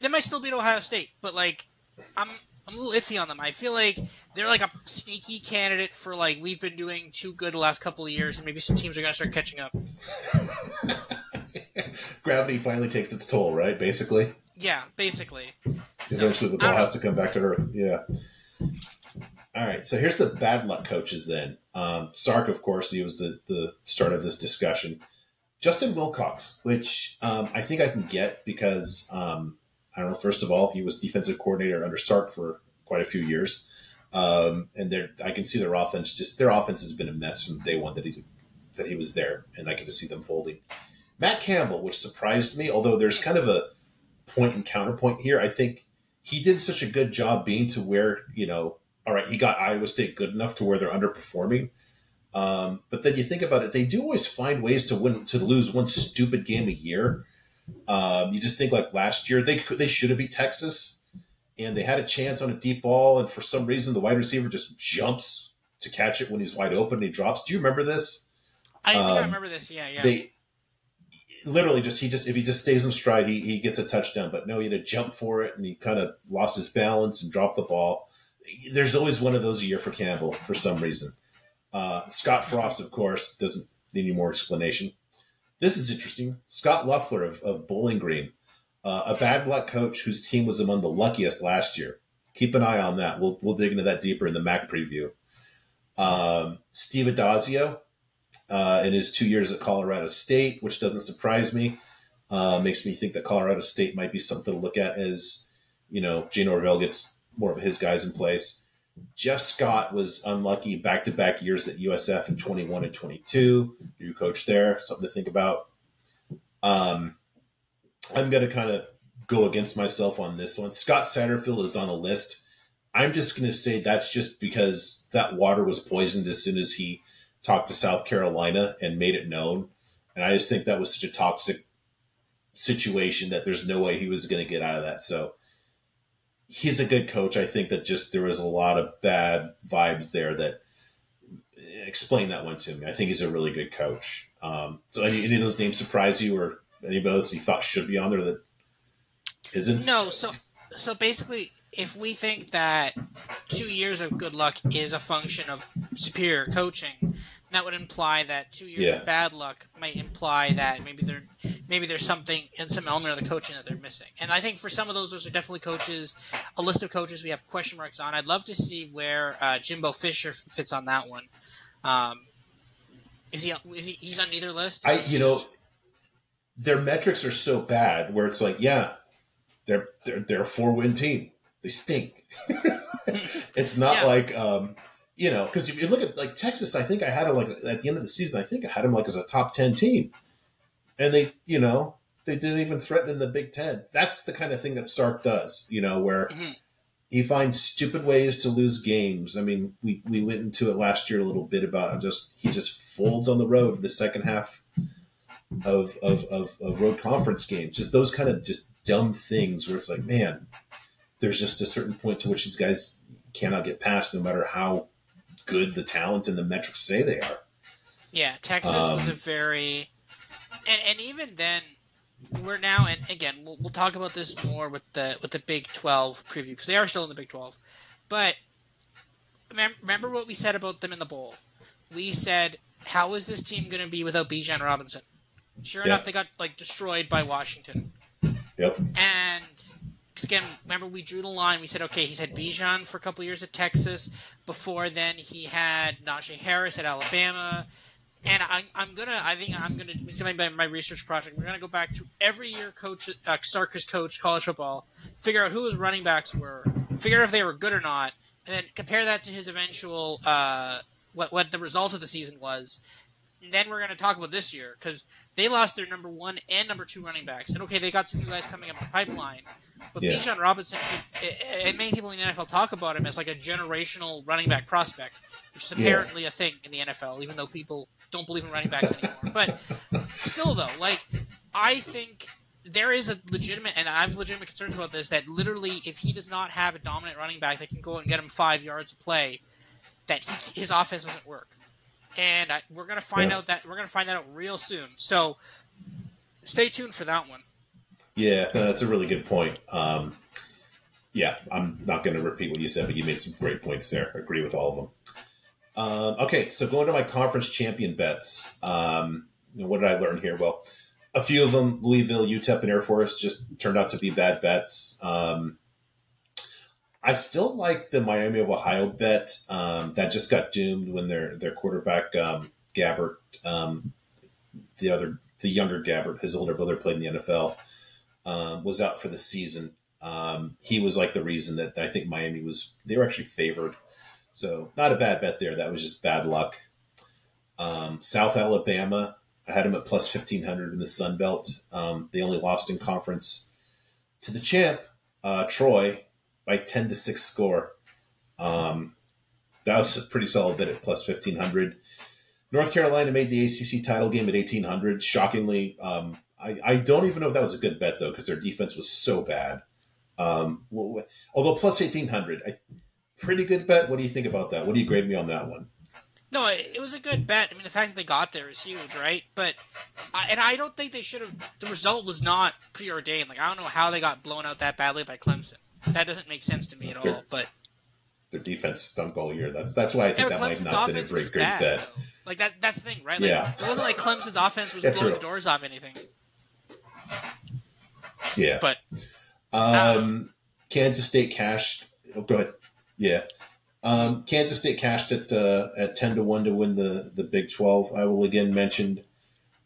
They might still beat Ohio State, but like I'm a little iffy on them. I feel like they're like a sneaky candidate for like we've been doing too good the last couple of years, and maybe some teams are going to start catching up. Gravity finally takes its toll, right? Basically. Yeah, basically. Eventually, the ball has to come back to earth. Yeah. All right. So here's the bad luck coaches. Then Sark, of course, he was the start of this discussion. Justin Wilcox, which I think I can get because I don't know. First of all, he was defensive coordinator under Sark for quite a few years, and I can see their offense has been a mess from day one that he was there, and I can just see them folding. Matt Campbell, which surprised me, although there's kind of point and counterpoint here. I think he did such a good job being to where, all right, he got Iowa State good enough to where they're underperforming. But then you think about it, they do always find ways to lose one stupid game a year. You just think like last year, they should have beat Texas, and they had a chance on a deep ball, and for some reason the wide receiver just jumps to catch it when he's wide open and he drops. Do you remember this? I think I remember this. Yeah. They literally if he just stays in stride, he gets a touchdown. But no, he had to jump for it, and he kind of lost his balance and dropped the ball. There's always one of those a year for Campbell for some reason. Scott Frost, of course, doesn't need any more explanation. This is interesting. Scott Loeffler of Bowling Green, a bad luck coach whose team was among the luckiest last year. Keep an eye on that. We'll dig into that deeper in the MAC preview. Steve Adazio, in his 2 years at Colorado State, which doesn't surprise me, makes me think that Colorado State might be something to look at as, Jay Norvell gets more of his guys in place. Jeff Scott was unlucky back-to-back years at USF in 21 and 22. New coach there, something to think about. I'm going to kind of go against myself on this one. Scott Satterfield is on the list. I'm just going to say that's just because that water was poisoned as soon as he talked to South Carolina and made it known. And I just think that was such a toxic situation that there's no way he was going to get out of that. So he's a good coach. I think that just there was a lot of bad vibes there that explain that one to me. I think he's a really good coach. So any of those names surprise you, or anybody else you thought should be on there that isn't? No. So basically, if we think that 2 years of good luck is a function of superior coaching, that would imply that 2 years of bad luck might imply that maybe there's something in some element of the coaching that they're missing. And I think for some of those are definitely coaches, a list of coaches we have question marks on. I'd love to see where Jimbo Fisher fits on that one. He's on neither list? Their metrics are so bad where it's like, they're a 4-win team. They stink. It's not like, because if you look at like Texas, I think I had them like at the end of the season, I think I had them like as a top 10 team. And they didn't even threaten in the Big Ten. That's the kind of thing that Sark does, where he finds stupid ways to lose games. I mean, we went into it last year a little bit about he just folds on the road in the second half of road conference games. Just those kind of just dumb things where it's like, man, there's just a certain point to which these guys cannot get past, no matter how good the talent and the metrics say they are. Yeah, Texas was a very... And even then, we're now, and again, we'll talk about this more with the Big 12 preview, because they are still in the Big 12. But remember what we said about them in the bowl? We said, how is this team going to be without Bijan Robinson? Sure enough, they got destroyed by Washington. Yep. And again, remember we drew the line. We said, okay, he's had Bijan for a couple of years at Texas. Before then, he had Najee Harris at Alabama. And I'm gonna this is gonna be my research project. We're gonna go back through every year Sark has coached college football, figure out who his running backs were, figure out if they were good or not, and then compare that to his eventual what the result of the season was. And then we're gonna talk about this year, because they lost their number 1 and number 2 running backs. And okay, they got some new guys coming up the pipeline, but Bijan Robinson, and many people in the NFL talk about him as like a generational running back prospect, which is apparently a thing in the NFL, even though people don't believe in running backs anymore. But still, though, I think there is a legitimate, and I have legitimate concerns about this, that literally if he does not have a dominant running back that can go and get him 5 yards of play, that his offense doesn't work. And we're gonna find out that real soon. So stay tuned for that one. Yeah, that's a really good point. I'm not going to repeat what you said, but you made some great points there. I agree with all of them. Okay, so going to my conference champion bets. What did I learn here? Well, a few of them, Louisville, UTEP, and Air Force, just turned out to be bad bets. I still like the Miami of Ohio bet. That just got doomed when their quarterback, Gabbert, the younger Gabbert, his older brother played in the NFL, was out for the season. He was like the reason that I think Miami they were actually favored. So not a bad bet there. That was just bad luck. South Alabama, I had them at plus 1,500 in the Sun Belt. They only lost in conference to the champ, Troy, by 10-6 score. That was a pretty solid bid at plus 1,500. North Carolina made the ACC title game at 1,800. Shockingly, I don't even know if that was a good bet, though, because their defense was so bad. Although plus 1,800, pretty good bet. What do you think about that? What do you grade me on that one? No, it was a good bet. I mean, the fact that they got there is huge, right? But I don't think they should have. The result was not preordained. Like, I don't know how they got blown out that badly by Clemson. That doesn't make sense to me at all. But their defense stunk all year. That's why I think that might not have been a very great bet. Though. Like that's the thing, right? Like, yeah. It wasn't like Clemson's offense was blowing the doors off anything. Yeah. But Kansas State cashed. Oh, go ahead. Yeah. Kansas State cashed at 10-1 to win the Big 12. I will again mention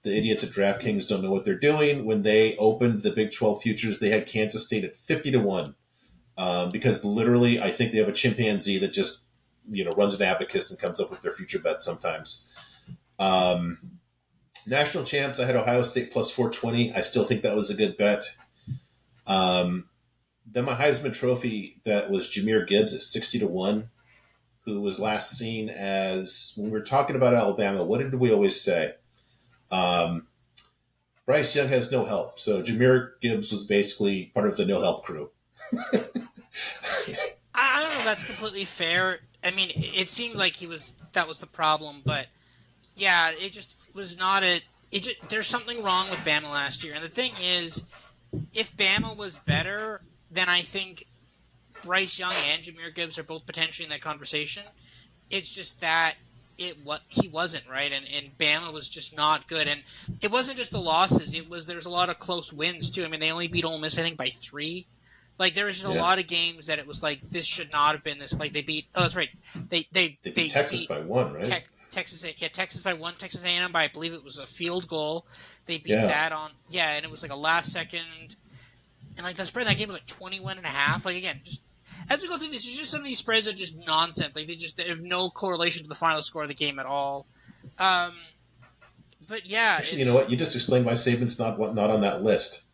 the idiots at DraftKings don't know what they're doing. When they opened the Big 12 futures, they had Kansas State at 50-1. Because literally, I think they have a chimpanzee that just, runs an abacus and comes up with their future bets sometimes. National champs, I had Ohio State plus 420. I still think that was a good bet. Then my Heisman Trophy bet was Jahmyr Gibbs at 60-1, who was last seen as, when we were talking about Alabama, what did we always say? Bryce Young has no help. So Jahmyr Gibbs was basically part of the no help crew. I don't know if that's completely fair. I mean, it seemed like that was the problem, but yeah, it just was not there's something wrong with Bama last year. And the thing is, if Bama was better, then I think Bryce Young and Jahmyr Gibbs are both potentially in that conversation. It's just that he wasn't, right? And Bama was just not good. And it wasn't just the losses. There's a lot of close wins, too. I mean, they only beat Ole Miss, I think, by 3. Like, there was just a lot of games that it was like, this should not have been this. Like, they beat... Oh, that's right. They beat Texas by 1, right? Texas by 1. Texas A&M by, I believe it was a field goal. They beat that on... Yeah, and it was like a last second... And, like, the spread in that game was like 21.5. Like, again, just... As we go through this, there's just some of these spreads are just nonsense. Like, they have no correlation to the final score of the game at all. But, yeah... Actually, you know what? You just explained why Saban's not on that list.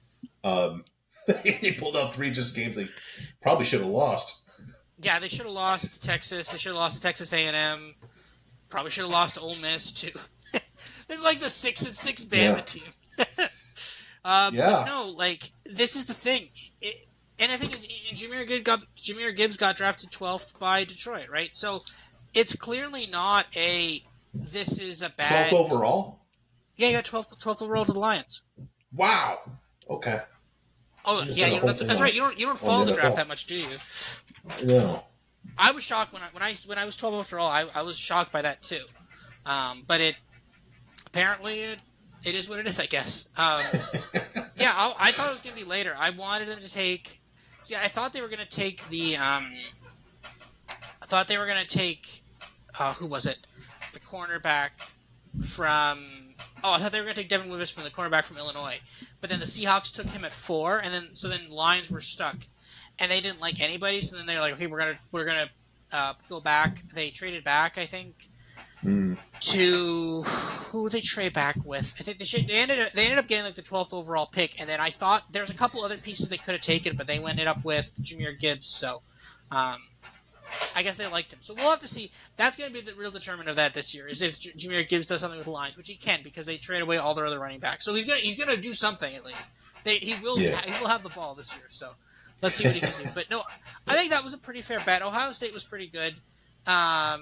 He pulled out 3 just games they probably should have lost. Yeah, they should have lost to Texas. They should have lost to Texas A&M. Probably should have lost to Ole Miss, too. This is like the 6-6 Bama team. But no, like, this is the thing. And I think Jahmyr Gibbs got drafted 12th by Detroit, right? So it's clearly not this is a bad... 12th overall? Yeah, he got 12th overall to the Lions. Wow. Okay. Oh, yeah, that's right. You don't follow the draft that much, do you? No. I was shocked when I was 12 overall. I was shocked by that too. But it is what it is, I guess. Yeah, I thought it was going to be later. I wanted them to take. See, I thought they were going to take the. I thought they were going to take. Who was it? The cornerback from. Oh, I thought they were going to take Devin Witherspoon, the cornerback from Illinois. But then the Seahawks took him at 4, and then Lions were stuck, and they didn't like anybody. So then they were like, okay, we're gonna go back. They traded back, I think, to who did they trade back with? I think they ended up getting like the 12th overall pick, and then I thought there's a couple other pieces they could have taken, but they ended up with Jahmyr Gibbs. So. I guess they liked him. So we'll have to see. That's going to be the real determinant of that this year, is if Jahmyr Gibbs does something with the Lions, which he can because they trade away all their other running backs. So he's gonna do something at least. He will have the ball this year. So let's see what he can do. But no, I think that was a pretty fair bet. Ohio State was pretty good. I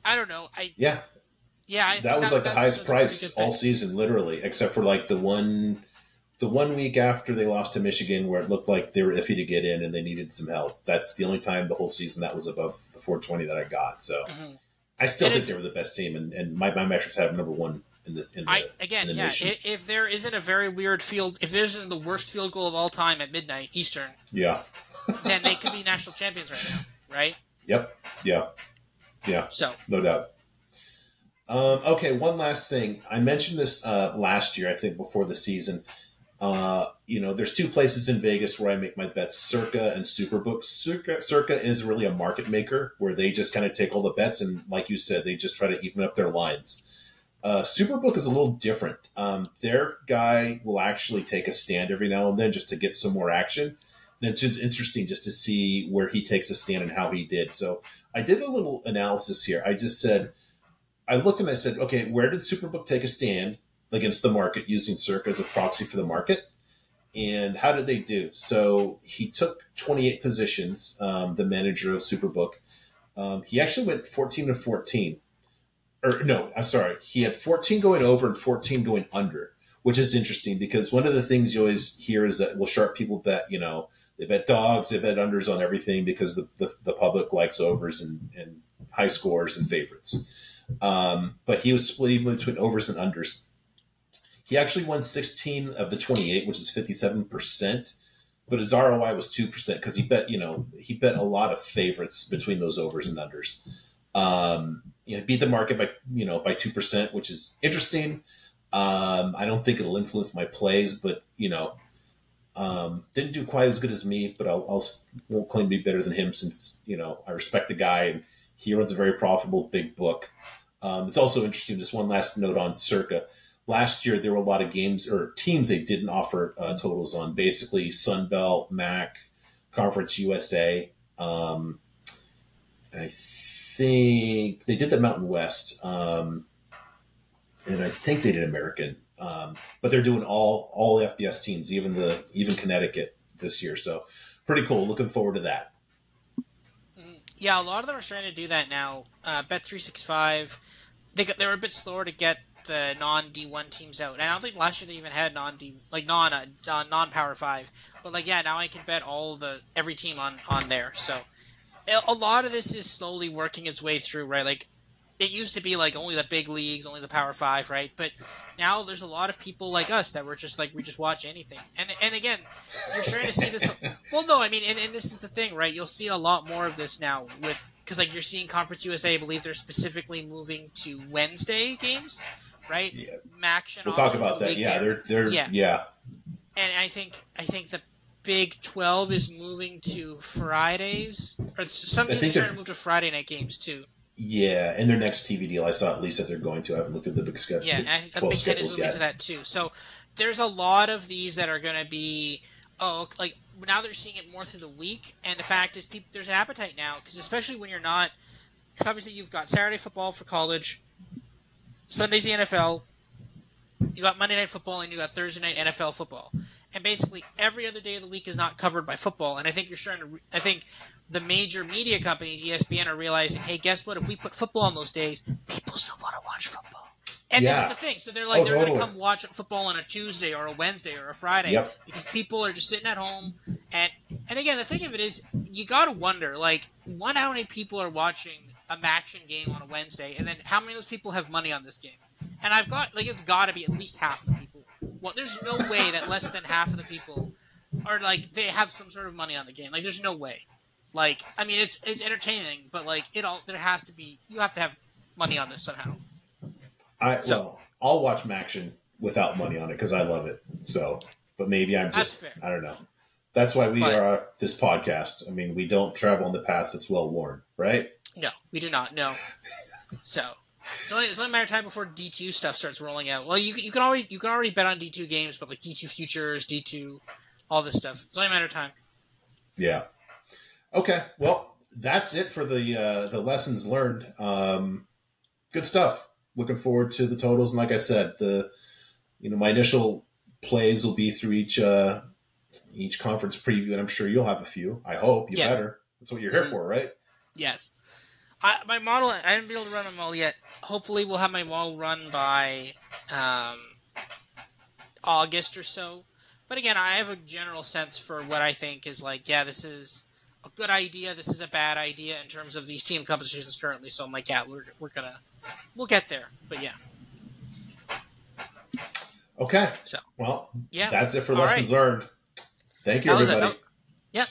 don't know. That was like the highest price all season, literally, except for like the one week after they lost to Michigan where it looked like they were iffy to get in and they needed some help. That's the only time the whole season that was above the 420 that I got. So I still think they were the best team, and my metrics have number 1 in the nation. If there isn't a very weird if there isn't the worst field goal of all time at midnight Eastern, then they could be national champions right now, right? Yep. Yeah. So no doubt. Okay, one last thing. I mentioned this last year, I think, before the season. There's 2 places in Vegas where I make my bets, Circa and Superbook. Circa is really a market maker where they just kind of take all the bets and, like you said, they just try to even up their lines. Superbook is a little different. Their guy will actually take a stand every now and then just to get some more action. And it's interesting just to see where he takes a stand and how he did. So I did a little analysis here. I just said, I looked and I said, okay, where did Superbook take a stand against the market using Circa as a proxy for the market? And how did they do? So he took 28 positions, the manager of Superbook. He actually went 14-14. Or no, I'm sorry. He had 14 going over and 14 going under, which is interesting because one of the things you always hear is that, well, sharp people bet, they bet dogs, they bet unders on everything because the public likes overs and high scores and favorites. But he was split even between overs and unders. He actually won 16 of the 28, which is 57%, but his ROI was 2% because he bet a lot of favorites between those overs and unders. Beat the market by 2%, which is interesting. I don't think it'll influence my plays, but didn't do quite as good as me, but I won't claim to be better than him since I respect the guy and he runs a very profitable big book. It's also interesting. Just one last note on Circa. Last year, there were a lot of games or teams they didn't offer totals on. Basically, Sunbelt, MAC, Conference USA. I think they did the Mountain West, and I think they did American. But they're doing all FBS teams, even Connecticut this year. So pretty cool. Looking forward to that. Yeah, a lot of them are starting to do that now. Bet365, they were a bit slower to get the non-D1 teams out. And I don't think last year they even had non-Power 5. But now I can bet every team on there. So a lot of this is slowly working its way through, right? It used to be only the big leagues, only the Power 5, right? But now there's a lot of people like us that were just we just watch anything. And again, you're starting to see this. Well, no, I mean, and this is the thing, right? You'll see a lot more of this now because you're seeing Conference USA. I believe they're specifically moving to Wednesday games, right? Yeah. Maction. We'll talk about that. Yeah, yeah. And I think the Big 12 is moving to Fridays, or some teams are trying to move to Friday night games too. Yeah, and their next TV deal, I saw at least that they're going to. I haven't looked at the big schedule. Yeah, and I think the Big Ten is moving to that too. So there's a lot of these that are going to be, now they're seeing it more through the week. And the fact is, there's an appetite now, because especially when you're not, because obviously you've got Saturday football for college, Sunday's the NFL, you got Monday Night Football, and you got Thursday night NFL football. And basically every other day of the week is not covered by football. And I think I think the major media companies, ESPN, are realizing, hey, guess what? If we put football on those days, people still want to watch football. And this is the thing. So they're going to come watch football on a Tuesday or a Wednesday or a Friday because people are just sitting at home. And again, the thing of it is, you got to wonder, how many people are watching a Maction game on a Wednesday, and then how many of those people have money on this game? And it's got to be at least half the people. Well, there's no way that less than half of the people are they have some sort of money on the game. There's no way. I mean, it's entertaining, but there has to be. You have to have money on this somehow. I'll watch Maction without money on it because I love it. So, but maybe I'm just I don't know. That's why we are this podcast. I mean, we don't travel on the path that's well worn, right? No, we do not. No. So. It's only a matter of time before D2 stuff starts rolling out. Well, you can already bet on D2 games, but D2 futures, D2, all this stuff. It's only a matter of time. Yeah. Okay. Well, that's it for the lessons learned. Good stuff. Looking forward to the totals, and like I said, my initial plays will be through each conference preview, and I'm sure you'll have a few. I hope you better. That's what you're here for, right? Yes. My model, I haven't been able to run them all yet. Hopefully we'll have my model run by August or so. But again, I have a general sense for what I think is this is a good idea, this is a bad idea in terms of these team compositions currently. So I'm we'll get there. But yeah. Okay. So that's it for lessons learned. Thank you, everybody. Yeah.